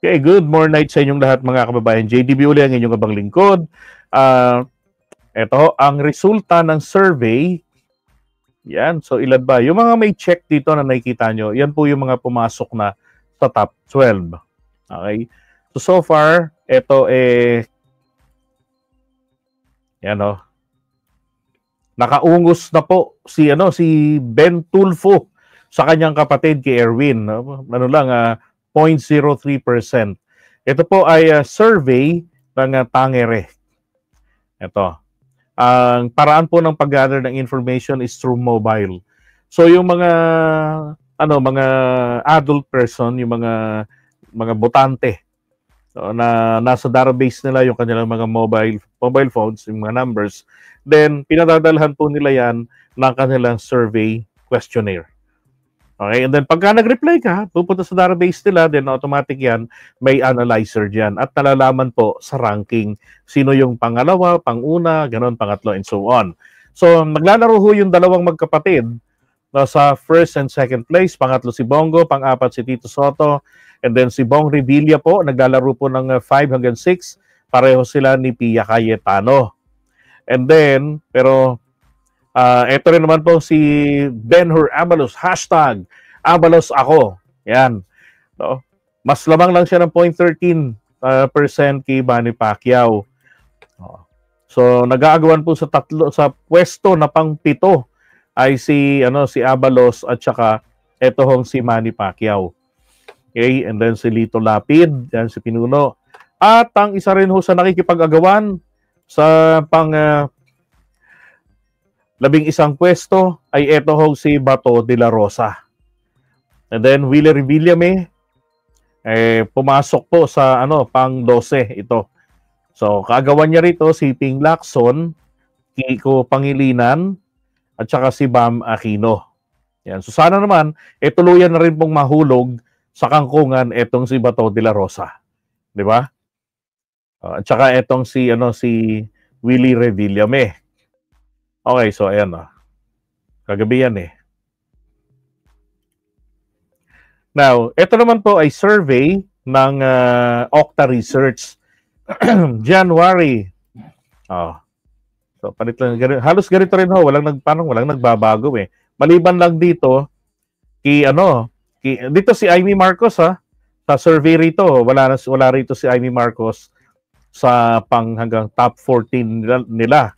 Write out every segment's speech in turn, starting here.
Okay, good morning sa inyong lahat mga kababayan. JDB uli ang inyong abang lingkod. Ito ang resulta ng survey. Yan, so ilan ba? Yung mga may check dito na nakikita nyo, yan po yung mga pumasok na sa top 12. Okay? So far, ito yan o. Nakaungos na po si Ben Tulfo sa kanyang kapatid kay Erwin. 0.03%. Ito po ay survey ng Tangere. Ito. Ang paraan po ng pag-gather ng information is through mobile. So yung mga adult person, yung mga botante na nasa database nila yung kanilang mga mobile phones, yung mga numbers, then pinadadalhan po nila yan ng kanilang survey questionnaire. Okay, and then pagka nag-reply ka, pupunta sa database nila, then automatic yan, may analyzer dyan. At nalalaman po sa ranking, sino yung pangalawa, panguna, ganon, pangatlo, and so on. So, naglalaro ho yung dalawang magkapatid sa first and second place. Pangatlo si Bongo, pang-apat si Tito Soto, and then si Bong Revilla po, naglalaro po ng 5 hanggang 6. Pareho sila ni Pia Cayetano. And then, pero ito rin naman po si Benhur Abalos, hashtag Abalos ako. Yan. No? Mas lamang lang siya ng 0.13% kay Manny Pacquiao. So, nag-aagawan po sa pwesto na pang-7 ay si Abalos at saka ito hong si Manny Pacquiao. Okay, and then si Lito Lapid, yan si Pinuno. At ang isa rin ho sa nakikipag-agawan sa labing-isang pwesto ay eto ho si Bato de la Rosa. And then Willie Revillame pumasok po sa pang-12 ito. So kaagawan niya rito si Ping Lacson, Kiko Pangilinan at saka si Bam Aquino. Yan. So sana naman tuluyan na rin pong mahulog sa kangkungan etong si Bato de la Rosa. 'Di ba? At saka etong si Willie Revillame. Okay, so ayan na. Kagabi yan Now, ito naman po ay survey ng Okta Research. January. So, palit lang. Halos ganito rin ho. Walang nagbabago Maliban lang dito, dito si Amy Marcos sa survey rito. Wala rito si Amy Marcos sa hanggang top 14 nila.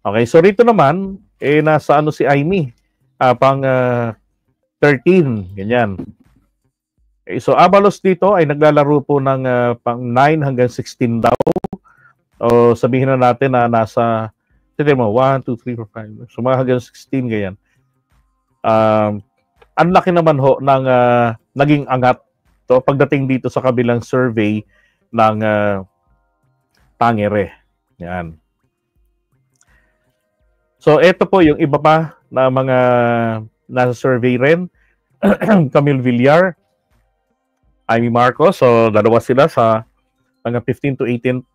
Okay, so rito naman, nasa si Amy, pang 13, ganyan. Okay, so Abalos dito ay naglalaro po ng pang 9 hanggang 16 daw. O sabihin na natin na nasa, 1, 2, 3, 4, 5, so mga hanggang 16, ganyan. Ang laki naman ho ng naging angat to pagdating dito sa kabilang survey ng Tangere. Yan. So, ito po yung iba pa na mga nasa survey rin. Camille Villar, Amy Marcos. So, dalawa sila sa mga 15 to 18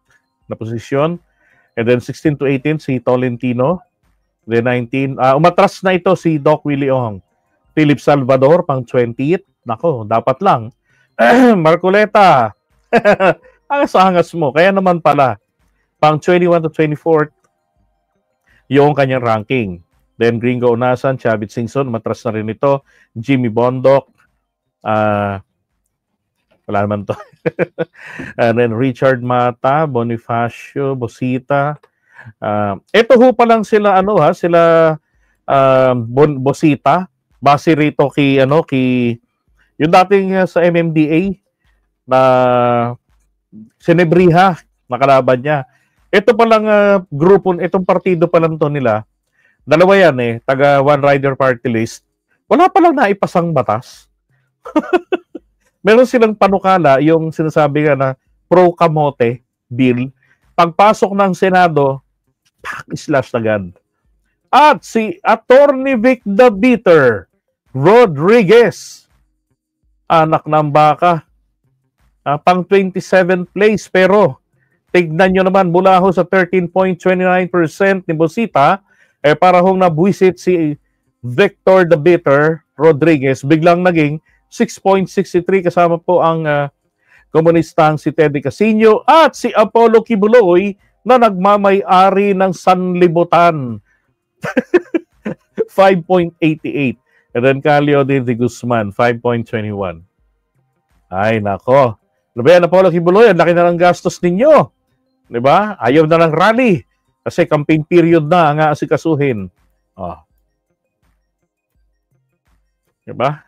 na posisyon. And then 16 to 18 si Tolentino. Then 19. Umatras na ito si Doc Willie Ong. Philip Salvador, pang 20th. Nako, dapat lang. Marcoleta. Angas-angas mo. Kaya naman pala. Pang 21 to 24th. Yung kanyang ranking. Then Gringo Unasan, Chavit Singson, matras na rin ito. Jimmy Bondoc, wala naman to. And then Richard Mata, Bonifacio, Bosita. Ito ho pa lang sila, sila Bosita, base rito yung dating sa MMDA na Senebriha, nakalaban niya. Ito palang grupo, itong partido pa lang to nila, dalawa yan taga One Rider Party List, wala palang naipasang batas. Meron silang panukala, yung sinasabi na pro-kamote bill, pagpasok ng Senado, slash agad. At si Attorney Vic the Beater Rodriguez, anak ng baka, pang 27th place, pero tignan nyo naman, mula ho sa 13.29% ni Bosita, para hong nabuisit si Victor the Bitter Rodriguez, biglang naging 6.63, kasama po ang komunistang si Teddy Casino at si Apollo Kibuloy na nagmamay-ari ng sanlibutan. 5.88. Rencalio de Guzman, 5.21. Ay, nako. Ano ba yan, Apollo Kibuloy? Ang laki na ng gastos ninyo. Diba? Ayaw na ng rally. Kasi campaign period na ang aasikasuhin. Oh. Diba?